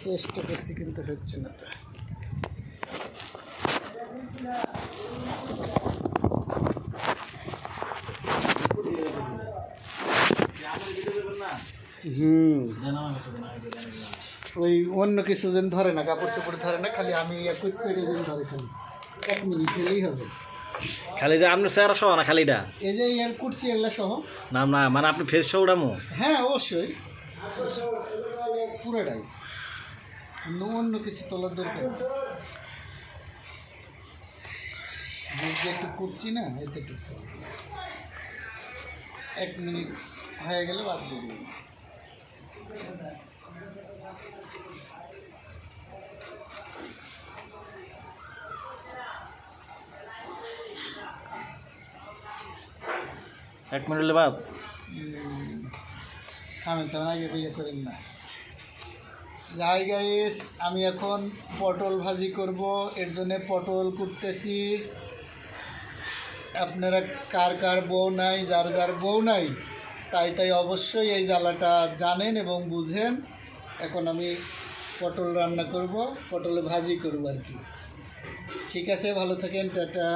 চেষ্টা করছি কিন্তু হচ্ছে না। ওই অন্য কিছু যেন ধরে না, কাপড় চোপড় ধরে না, খালি আমি কুইক করে দিন ধরে, খালি 1 মিনিট হলেই হবে। খালি যে আপনার চেহারা সহ না খালিটা, এই যে ইয়ার কুর্চি এগুলা সহ না না, মানে আপনি ফেস শো উঠামো? হ্যাঁ অবশ্যই, পুরোটাই, অন্য কিছু তোলার দরকার নেই। যে একটু কুর্চি না, এতে একটু 1 মিনিট হয়ে গেলে বাদ দিয়ে দিই। এক মিনিট হলে বাদ। থামেন তেমন আগে ইয়ে করেন না। যাই গাইস, আমি এখন পটল ভাজি করব, এর জন্য পটল কুটতেছি। আপনারা কার কার বউ নাই, যার যার বউ নাই, তাই অবশ্যই এই জ্বালাটা জানেন এবং বুঝেন। এখন আমি পটল রান্না করব, পটল ভাজি করব আর কি। ঠিক আছে, ভালো থাকেন, টাটা।